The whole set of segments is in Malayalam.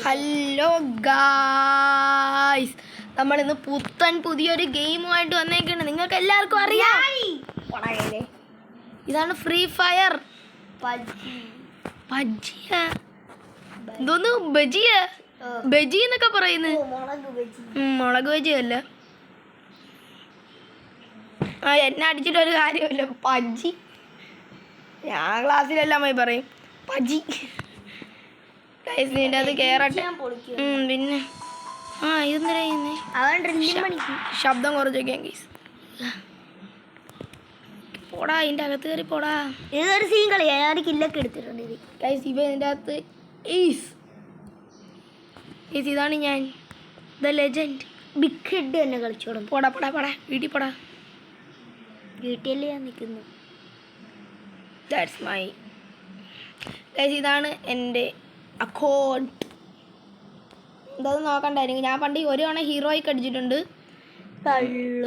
ഹലോ ഗായ്സ്, നമ്മളിന്ന് പുതിയൊരു ഗെയിമുമായിട്ട് വന്നേക്കാണ്. നിങ്ങൾക്ക് എല്ലാവർക്കും അറിയാം, ഇതാണ് ഫ്രീ ഫയർ. എന്തോന്ന് ബജിയ ബജി എന്നൊക്കെ പറയുന്നത്, മുളക് ബജി അല്ല. എന്നെ അടിച്ചിട്ടൊരു കാര്യമില്ല, പജി. ഞാൻ ക്ലാസ്സിലെല്ലാം പോയി പറയും പജി. ഇതിൻ്റെ അത് കേറട്ടെ. പിന്നെ ഇതെന്താ ശബ്ദം കുറച്ചൊക്കെയാ ഗൈസ്. പോടാ, ഇതിൻ്റെ അകത്ത് കയറി പോടാ. ഇതൊരു സീൻ കളിയാ, ഞാൻ കില്ലൊക്കെ എടുത്തിട്ടുണ്ട് ഗൈസ്. ഇവ ഇതിൻ്റെ അകത്ത് ഇതാണ് ഞാൻ, ദ ലെജൻഡ് ബിഗ് ഹെഡ് തന്നെ കളിച്ചോടും. പോടാ പോടാ പോടാ, വീട്ടിൽ പോടാ. വീട്ടിലല്ലേ ഞാൻ നിൽക്കുന്നു. That's my guys. ഇതാണ് എൻ്റെ അക്കൗണ്ട്. ഇതൊന്നും നോക്കണ്ടായിരുന്നു. ഞാൻ പണ്ട് ഒരു തവണ ഹീറോയ്ക്ക് അടിച്ചിട്ടുണ്ട്.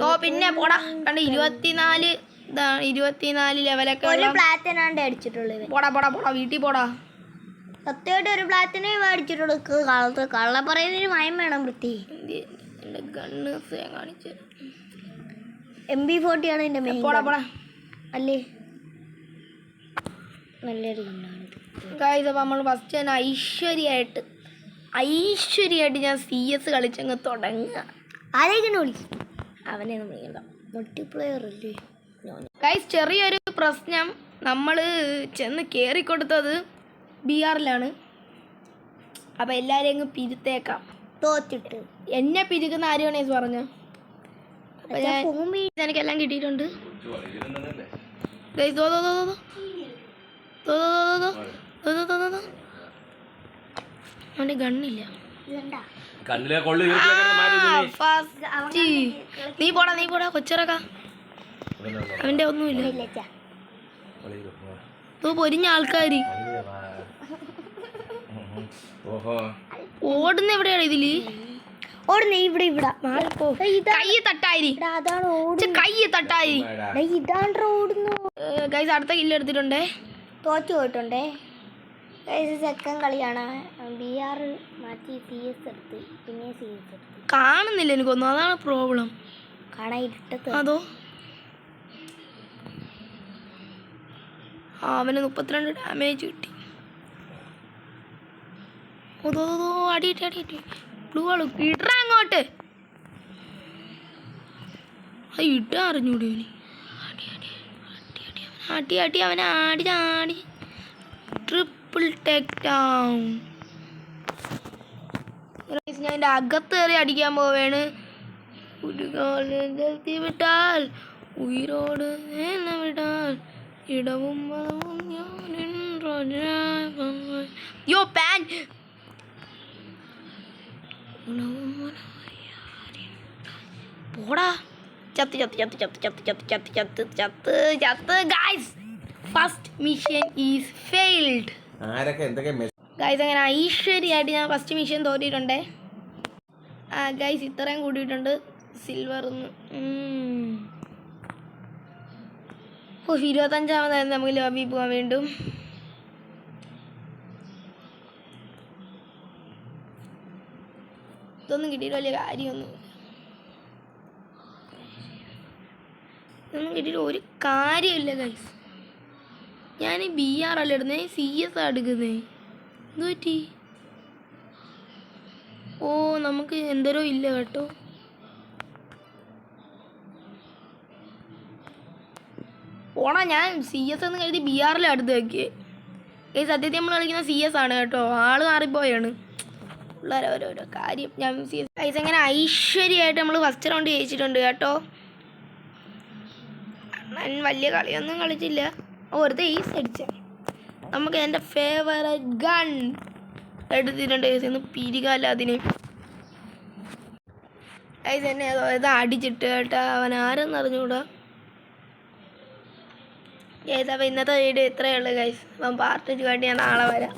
ഓ പിന്നെ പോടാ, കണ്ട് 24 ലെവലൊക്കെ പ്ലാറ്റിനാണ്ട് അടിച്ചിട്ടുള്ളത്. പോടാ പോടാ പോടാ, വീട്ടിൽ പോടാ. സത്യമായിട്ട് ഒരു പ്ലാറ്റിനെ അടിച്ചിട്ടുള്ളൂ. കള്ള പറയുന്നതിന് മയം വേണം വൃത്തി. എൻ്റെ ഗണ്ണ് കാണിച്ചു. MP40 ആണ് എൻ്റെ മെയിൻ. പോടാ പോടാ അല്ലേ, നല്ലൊരു ഗണ്ണാണ് ഗൈസ്. അപ്പോൾ നമ്മൾ ഫസ്റ്റ് തന്നെ ഐശ്വര്യമായിട്ട് ഞാൻ CS കളിച്ചങ്ങ് തുടങ്ങുക. ആരെങ്കിലും വിളിക്കും, അവനെ വിളിക്കണ്ട. മൾട്ടിപ്ലെയർ അല്ലേ ഗൈസ്. ചെറിയൊരു പ്രശ്നം, നമ്മൾ ചെന്ന് കയറിക്കൊടുത്തത് BR-ലാണ്. അപ്പോൾ എല്ലാവരെയും അങ്ങ് പിരുത്തേക്കാം. തോറ്റിട്ട് എന്നെ പിരിക്കുന്ന ആരെയാണ് പറഞ്ഞു. അപ്പോൾ എനിക്കെല്ലാം കിട്ടിയിട്ടുണ്ട് ഗൈസ്. അവൻ്റെ ഗണ്ണില്ല. നീ പോടാ കൊച്ചിറക്ക. അവൻ്റെ ഒന്നുമില്ല. പൊരിഞ്ഞ ആൾക്കാർ ഓടുന്ന എവിടെയാണ് ഇതില്? ഓടുന്ന ഇവിടെ കൈ തട്ടായി. ഇതാണ് ഓടുന്നു ഗൈസ്. അടുത്ത കില്ല് എടുത്തിട്ടുണ്ടേ, തോറ്റു പോയിട്ടുണ്ടേ. സെക്കൻഡ് കളിയാണ്. BR മാറ്റി CS എടുത്ത്, പിന്നെ CS എടുത്ത്. കാണുന്നില്ല എനിക്കൊന്നും, അതാണ് പ്രോബ്ലം. കാണാൻ ഇരുട്ടത്ത്. അതോ അവന് 32 ഡാമേജ് കിട്ടി. അടിയിട്ട് ബ്ലൂ ആള് ഇടറ അങ്ങോട്ട്. ഇട്ട അറിഞ്ഞൂടി അടി അവനെ ആടി ട്രിപ്പിൾ ടേക്ക് ഡൗൺ. ഞാൻ എൻ്റെ അകത്ത് കയറി അടിക്കാൻ പോവേണ്. ഒരു കാലത്തി വിട്ടാൽ ഉയരോട് എന്നെ വിടാൽ ഇടവും യോ പാൻ. പോടാ. ചത്ത് guys. First mission is failed. Guys, അങ്ങനെ ഐശ്വര്യമായിട്ട് ഞാൻ ഫസ്റ്റ് മിഷൻ തോറ്റിട്ടുണ്ടേ. ഗൈസ്, ഇത്രയും കൂടിയിട്ടുണ്ട് സിൽവർന്ന്. 25ാമതായിരുന്നു നമുക്ക് ലോബി പോകാൻ വീണ്ടും. ഇതൊന്നും കിട്ടിയിട്ട് വലിയ കാര്യമൊന്നുമില്ല. ഇതൊന്നും കിട്ടിയിട്ട് ഒരു കാര്യമില്ല ഗൈസ്. ഞാൻ BR അല്ല ഇടുന്നത്, CS എടുക്കുന്നത്. എന്ത് പറ്റി? ഓ, നമുക്ക് എന്തോരോ ഇല്ല കേട്ടോ. ഓണാ, ഞാൻ CS എന്ന് കരുതി BR-ൽ അടുത്ത് വയ്ക്കുക. ഈ സത്യത്തിൽ നമ്മൾ കളിക്കുന്ന CS ആണ് കേട്ടോ. ആള് മാറിപ്പോയാണ് പിള്ളേരെ ഓരോരോ കാര്യം. ഞാൻ CS അങ്ങനെ ഐശ്വര്യമായിട്ട് നമ്മൾ ഫസ്റ്റ് റൗണ്ട് ജയിച്ചിട്ടുണ്ട് കേട്ടോ. ഞാൻ വലിയ കളിയൊന്നും കളിച്ചില്ല. വെറുതെ ഈസ് അടിച്ച. നമുക്ക് എൻ്റെ ഫേവറേറ്റ് ഗൺ എടുത്തിട്ടുണ്ട്. ഇന്ന് പിരികാല അതിന്. ഗൈസ്, എന്നെ ഇത് അടിച്ചിട്ട് കേട്ടോ. അവൻ ആരെന്ന് അറിഞ്ഞുകൂടാ ഗൈസ്. അപ്പോൾ ഇന്നത്തെ വീഡിയോ ഇത്രയേ ഉള്ളൂ ഗൈസ്. അപ്പം പാർട്ട് 2 വേണ്ടി ഞാൻ നാളെ വരാം.